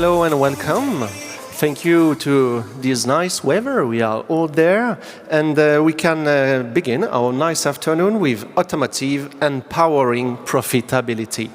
Hello and welcome. Thank you to this nice weather. We are all there, and we can begin our nice afternoon with automotive and powering profitability.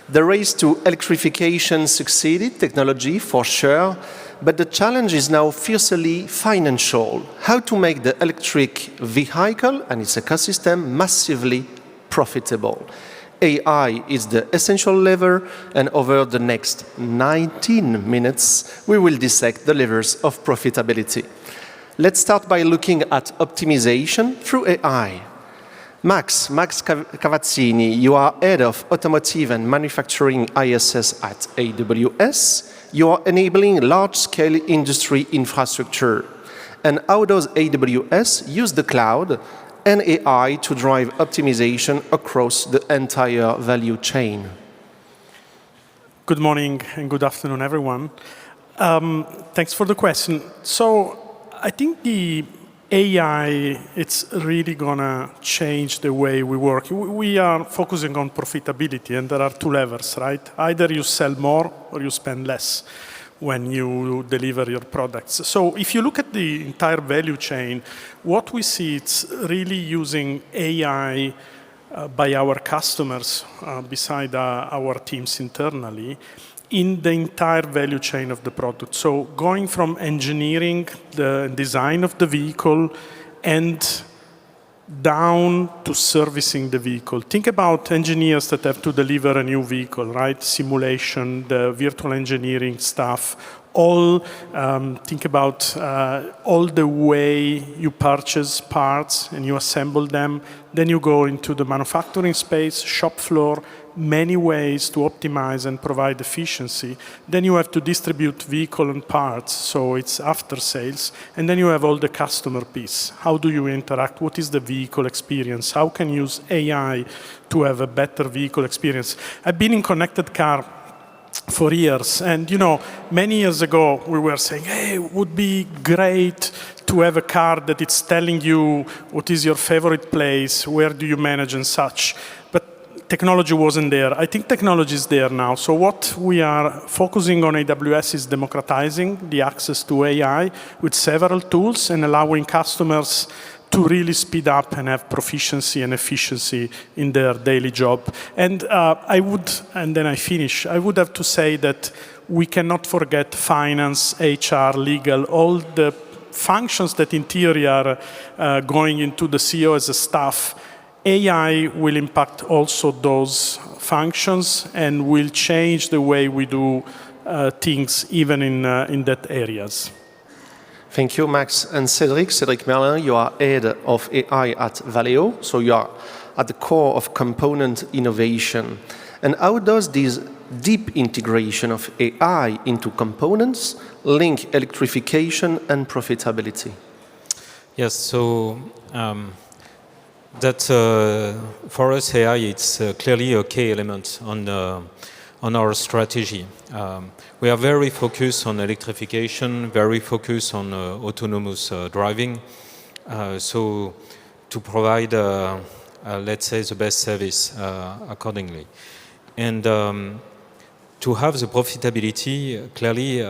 The race to electrification succeeded, technology for sure, but the challenge is now fiercely financial. How to make the electric vehicle and its ecosystem massively profitable. AI is the essential lever, and over the next 19 minutes, we will dissect the levers of profitability. Let's start by looking at optimization through AI. Max Cavazzini, you are head of Automotive and Manufacturing ISS at AWS. You are enabling large-scale industry infrastructure. And how does AWS use the cloud and AI to drive optimization across the entire value chain? Good morning and good afternoon, everyone. Thanks for the question. So I think the AI, it's really gonna change the way we work. We are focusing on profitability, and there are two levers, right? Either you sell more or you spend less when you deliver your products. So if you look at the entire value chain, what we see, it's really using AI by our customers, beside our teams internally, in the entire value chain of the product. So going from engineering the design of the vehicle and down to servicing the vehicle. Think about engineers that have to deliver a new vehicle, right? Simulation, the virtual engineering stuff, all, think about all the way you purchase parts and you assemble them. Then you go into the manufacturing space, shop floor, many ways to optimize and provide efficiency. Then you have to distribute vehicle and parts, so it's after sales. And then you have all the customer piece. How do you interact? What is the vehicle experience? How can you use AI to have a better vehicle experience? I've been in connected car for years, and many years ago we were saying, hey, it would be great to have a car that it's telling you what is your favorite place, where do you manage and such. Technology wasn't there. I think technology is there now. So what we are focusing on AWS is democratizing the access to AI with several tools and allowing customers to really speed up and have proficiency and efficiency in their daily job. And then I finish. I would have to say that we cannot forget finance, HR, legal, all the functions that in theory are going into the CEO as a staff. AI will impact also those functions and will change the way we do things even in that areas. Thank you, Max. And Cédric Merlin, you are head of AI at VALEO, so you are at the core of component innovation. And how does this deep integration of AI into components link electrification and profitability? Yes, so that for us, AI, it's clearly a key element on our strategy. We are very focused on electrification, very focused on autonomous driving, so to provide, let's say, the best service accordingly. And to have the profitability, clearly,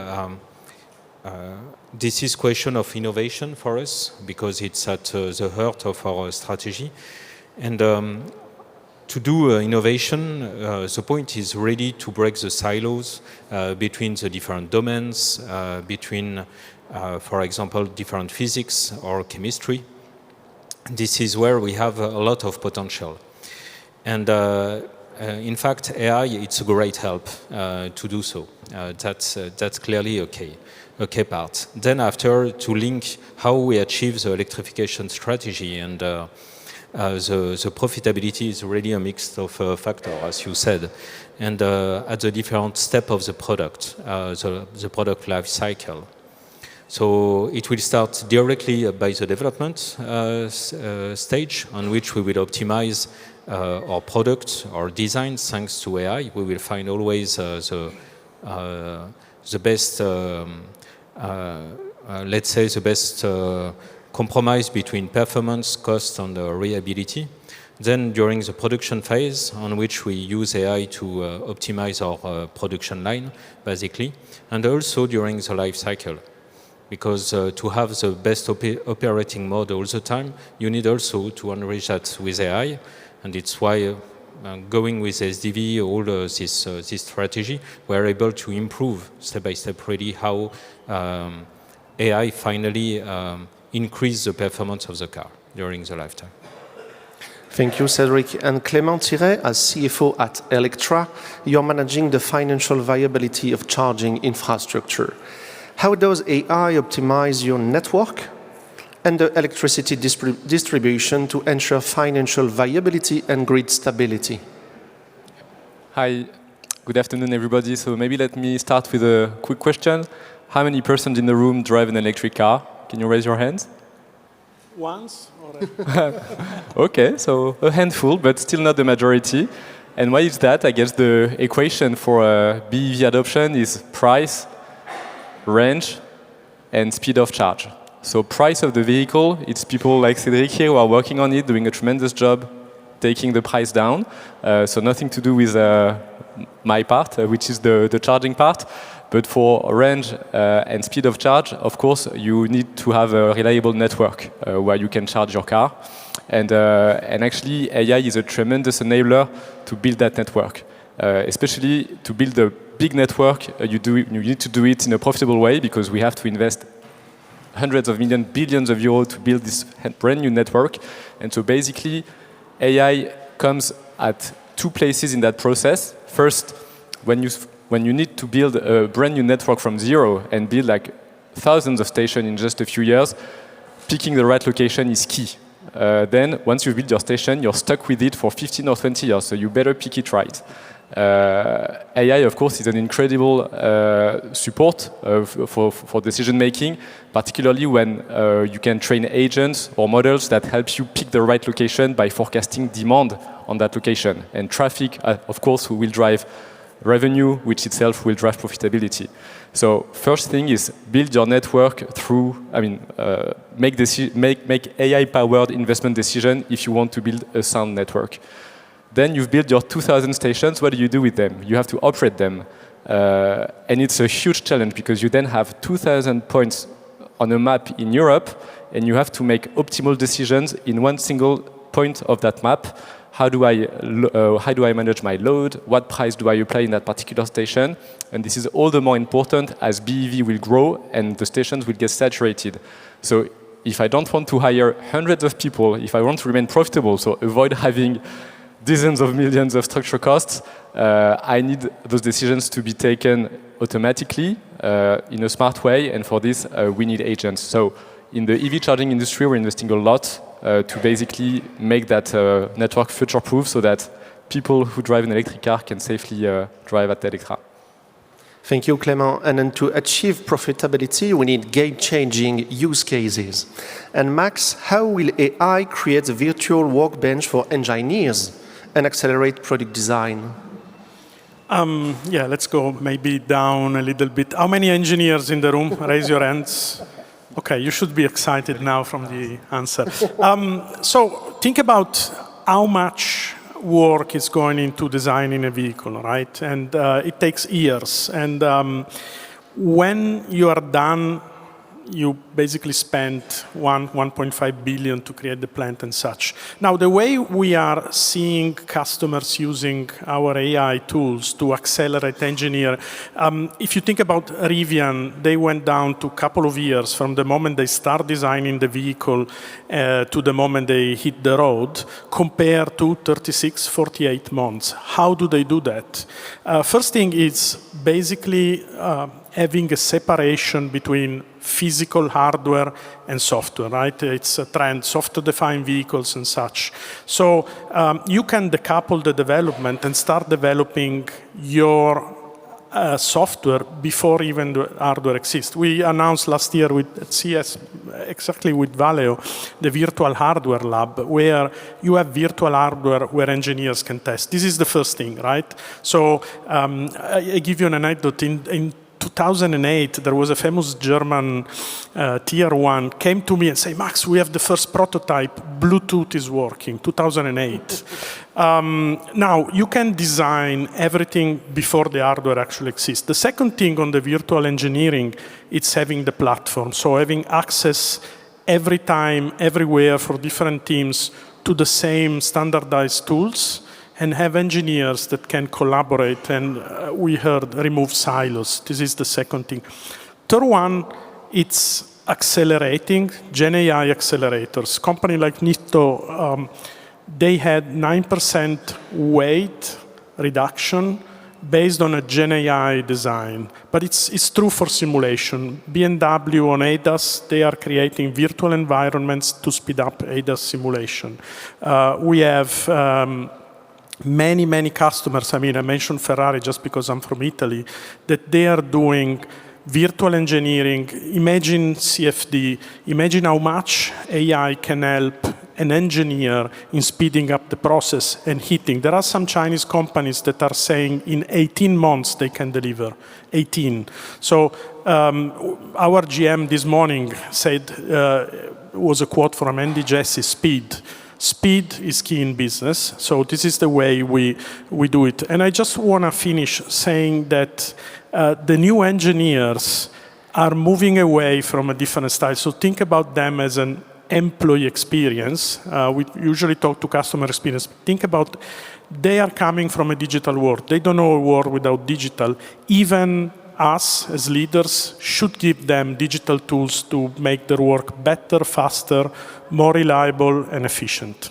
this is a question of innovation for us because it's at the heart of our strategy. And to do innovation, the point is really to break the silos between the different domains, between, for example, different physics or chemistry. This is where we have a lot of potential. And in fact, AI, it's a great help to do so. That's clearly okay part. Then after, to link how we achieve the electrification strategy, and the profitability is really a mix of factors, as you said, and at the different step of the product, the product life cycle. So it will start directly by the development stage, on which we will optimize our product, our design, thanks to AI. We will find always the best, let's say, the best compromise between performance, cost, and reliability. Then during the production phase, on which we use AI to optimize our production line, basically, and also during the life cycle. Because to have the best operating mode all the time, you need also to enrich that with AI, and it's why going with SDV, all this strategy, we're able to improve step by step really how AI finally increase the performance of the car during the lifetime. Thank you, Cédric. And Clément Tiret, as CFO at Electra, you're managing the financial viability of charging infrastructure. How does AI optimize your network and the electricity distribution to ensure financial viability and grid stability? Hi, good afternoon, everybody. So maybe let me start with a quick question. How many persons in the room drive an electric car? Can you raise your hands? Once? Okay, so a handful, but still not the majority. And why is that? I guess the equation for BEV adoption is price, range, and speed of charge. So price of the vehicle, it's people like Cédric here who are working on it, doing a tremendous job, taking the price down. So nothing to do with my part, which is the charging part. But for range and speed of charge, of course, you need to have a reliable network where you can charge your car. And actually, AI is a tremendous enabler to build that network. Especially to build a big network, you need to do it in a profitable way because we have to invest hundreds of millions, billions of euros to build this brand new network. And so basically, AI comes at two places in that process. First, when you need to build a brand new network from zero and build like thousands of stations in just a few years, picking the right location is key. Then, once you build your station, you're stuck with it for 15 or 20 years, so you better pick it right. AI, of course, is an incredible support for decision making, particularly when you can train agents or models that help you pick the right location by forecasting demand on that location. And traffic, of course, will drive revenue, which itself will drive profitability. So first thing is build your network through, make AI-powered investment decision if you want to build a sound network. Then you've built your 2,000 stations. What do you do with them? You have to operate them. And it's a huge challenge because you then have 2,000 points on a map in Europe, and you have to make optimal decisions in one single point of that map. How do I manage my load? What price do I apply in that particular station? And this is all the more important as BEV will grow and the stations will get saturated. So if I don't want to hire hundreds of people, if I want to remain profitable, so avoid having dozens of millions of structural costs, I need those decisions to be taken automatically in a smart way, and for this we need agents. So in the EV charging industry, we're investing a lot to basically make that network future-proof so that people who drive an electric car can safely drive at Electra. Thank you, Clément. And then to achieve profitability, we need game-changing use cases. And Max, how will AI create a virtual workbench for engineers and accelerate product design? Yeah, let's go maybe down a little bit. How many engineers in the room? Raise your hands. Okay, you should be excited now from the answer. So think about how much work is going into designing a vehicle, right? And it takes years. And when you are done, you basically spend 1.5 billion to create the plant and such. Now, the way we are seeing customers using our AI tools to accelerate engineer, if you think about Rivian, they went down to a couple of years from the moment they start designing the vehicle to the moment they hit the road, compared to 36, 48 months. How do they do that? First thing is basically having a separation between physical hardware and software, right? It's a trend, software-defined vehicles and such. So you can decouple the development and start developing your software before even the hardware exists. We announced last year at CS, exactly with VALEO, the virtual hardware lab, where you have virtual hardware where engineers can test. This is the first thing, right? So I give you an anecdote. In 2008, there was a famous German tier one came to me and say, Max, we have the first prototype, Bluetooth is working, 2008. Now, you can design everything before the hardware actually exists. The second thing on the virtual engineering, it's having the platform. So having access every time, everywhere for different teams to the same standardized tools and have engineers that can collaborate and we heard remove silos. This is the second thing. Third one, it's accelerating, Gen AI accelerators. Company like Nitto, they had 9% weight reduction based on a Gen AI design. But it's true for simulation. BMW on ADAS, they are creating virtual environments to speed up ADAS simulation. We have many customers, I mean, I mentioned Ferrari just because I'm from Italy, that they are doing virtual engineering. Imagine CFD, imagine how much AI can help an engineer in speeding up the process and hitting. There are some Chinese companies that are saying in 18 months they can deliver, 18. So our GM this morning said, was a quote from Andy Jassy, speed. Speed is key in business, so this is the way we do it. And I just want to finish saying that the new engineers are moving away from a different style. So think about them as an employee experience. We usually talk to customer experience. Think about they are coming from a digital world. They don't know a world without digital. Even us as leaders should give them digital tools to make their work better, faster, more reliable and efficient.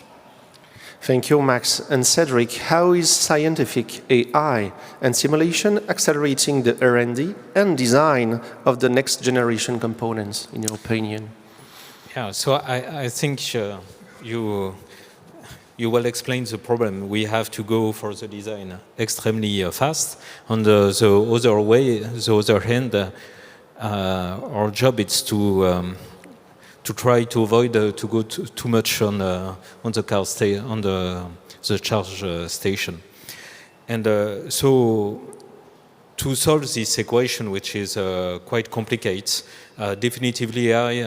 Thank you, Max. And Cédric, how is scientific AI and simulation accelerating the R&D and design of the next generation components, in your opinion? Yeah, so I think you will explain the problem. We have to go for the design extremely fast. On the other hand, our job is to try to avoid to go too much on the car on the charge station. And so to solve this equation, which is quite complicated, definitively AI,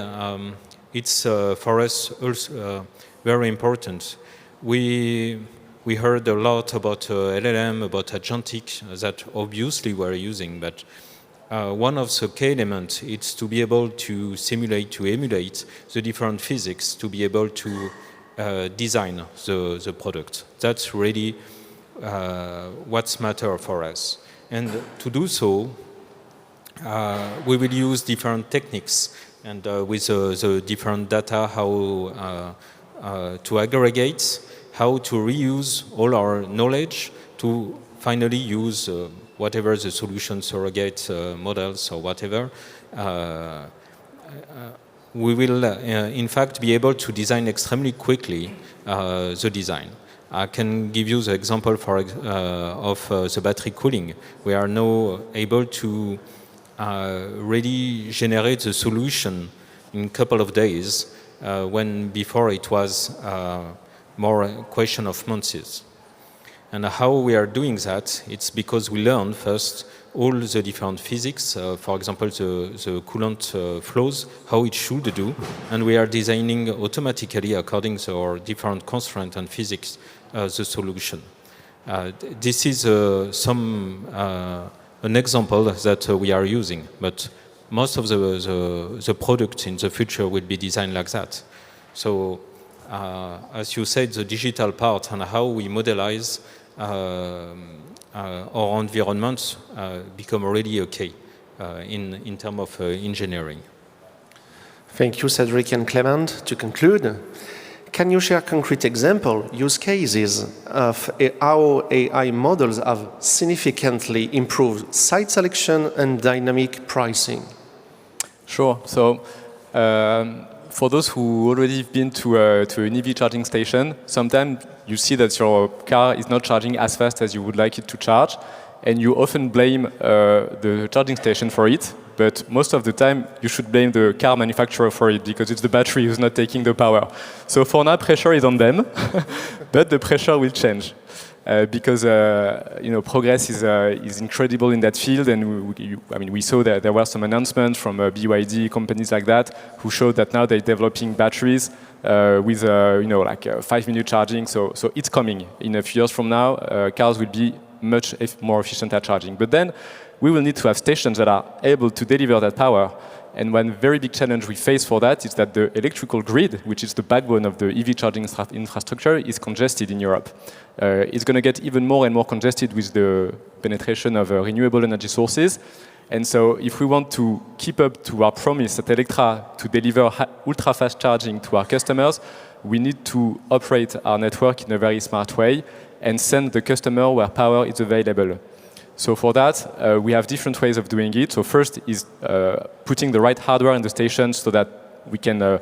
it's for us also very important. We heard a lot about LLM, about agentic, that obviously we're using, but one of the key elements is to be able to simulate, to emulate the different physics, to be able to design the product. That's really what's matter for us. And to do so, we will use different techniques and with the different data, how to aggregate, how to reuse all our knowledge to finally use whatever the solution, surrogate models or whatever. We will, in fact, be able to design extremely quickly the design. I can give you the example of the battery cooling. We are now able to really generate the solution in a couple of days, when before it was more a question of months. And how we are doing that, it's because we learn first all the different physics, for example, the coolant flows, how it should do, and we are designing automatically according to our different constraints and physics the solution. This is an example that we are using, but most of the products in the future will be designed like that. So, as you said, the digital part and how we modelize our environments become really okay in terms of engineering. Thank you, Cédric and Clément. To conclude, can you share concrete example, use cases of how AI models have significantly improved site selection and dynamic pricing? Sure. So, for those who already been to an EV charging station, sometimes you see that your car is not charging as fast as you would like it to charge, and you often blame the charging station for it. But most of the time, you should blame the car manufacturer for it because it's the battery who's not taking the power. So for now, pressure is on them, but the pressure will change. because progress is incredible in that field, and we saw that there were some announcements from BYD, companies like that, who showed that now they're developing batteries with 5-minute charging. So it's coming. In a few years from now, cars will be much more efficient at charging. But then we will need to have stations that are able to deliver that power. And one very big challenge we face for that is that the electrical grid, which is the backbone of the EV charging infrastructure, is congested in Europe. It's going to get even more and more congested with the penetration of renewable energy sources. And so if we want to keep up to our promise at Electra to deliver ultra-fast charging to our customers, we need to operate our network in a very smart way and send the customer where power is available. So for that, we have different ways of doing it. So first is putting the right hardware in the stations so that we can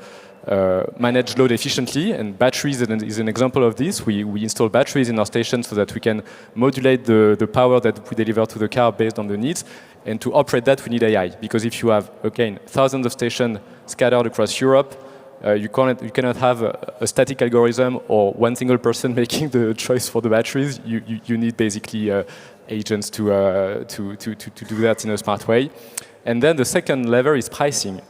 manage load efficiently, and batteries is an example of this. We install batteries in our stations so that we can modulate the power that we deliver to the car based on the needs. And to operate that, we need AI, because if you have, again, thousands of stations scattered across Europe, you cannot have a static algorithm or one single person making the choice for the batteries. You need basically agents to do that in a smart way. And then the second lever is pricing.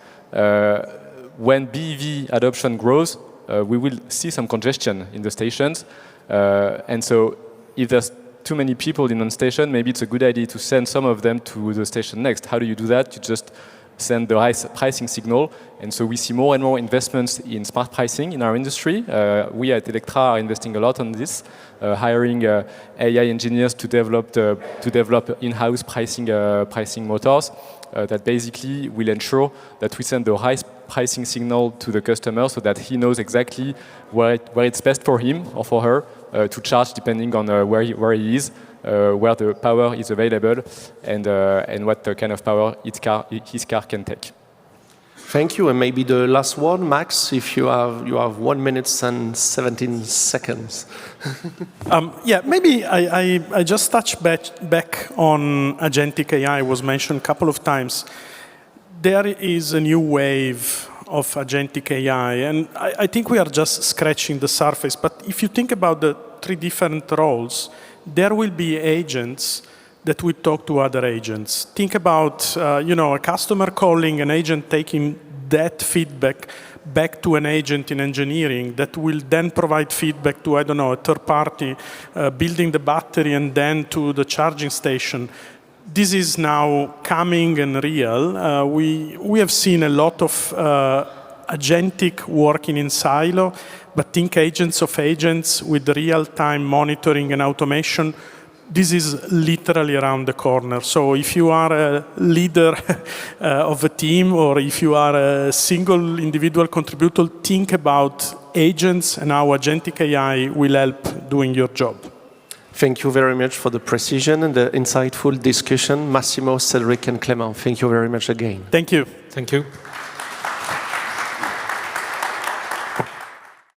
When BEV adoption grows, we will see some congestion in the stations. And so if there's too many people in one station, maybe it's a good idea to send some of them to the station next. How do you do that? You just send the pricing signal. And so we see more and more investments in smart pricing in our industry. We at Electra are investing a lot on this, hiring AI engineers to develop in-house pricing motors that basically will ensure that we send the right pricing signal to the customer so that he knows exactly where it's best for him or for her to charge, depending on where he is, where the power is available, and what kind of power his car can take. Thank you. And maybe the last one, Max, if you have 1 minute and 17 seconds. Maybe I just touch back on agentic AI. Was mentioned a couple of times. There is a new wave of agentic AI, and I think we are just scratching the surface. But if you think about the 3 different roles, there will be agents that will talk to other agents. Think about a customer calling, an agent taking that feedback back to an agent in engineering that will then provide feedback to, a third party building the battery and then to the charging station. This is now coming and real. We have seen a lot of agentic working in silo, but think agents of agents with real-time monitoring and automation. This is literally around the corner. So if you are a leader of a team, or if you are a single individual contributor, think about agents and how agentic AI will help doing your job. Thank you very much for the precision and the insightful discussion. Massimo, Cédric, and Clément, thank you very much again. Thank you. Thank you.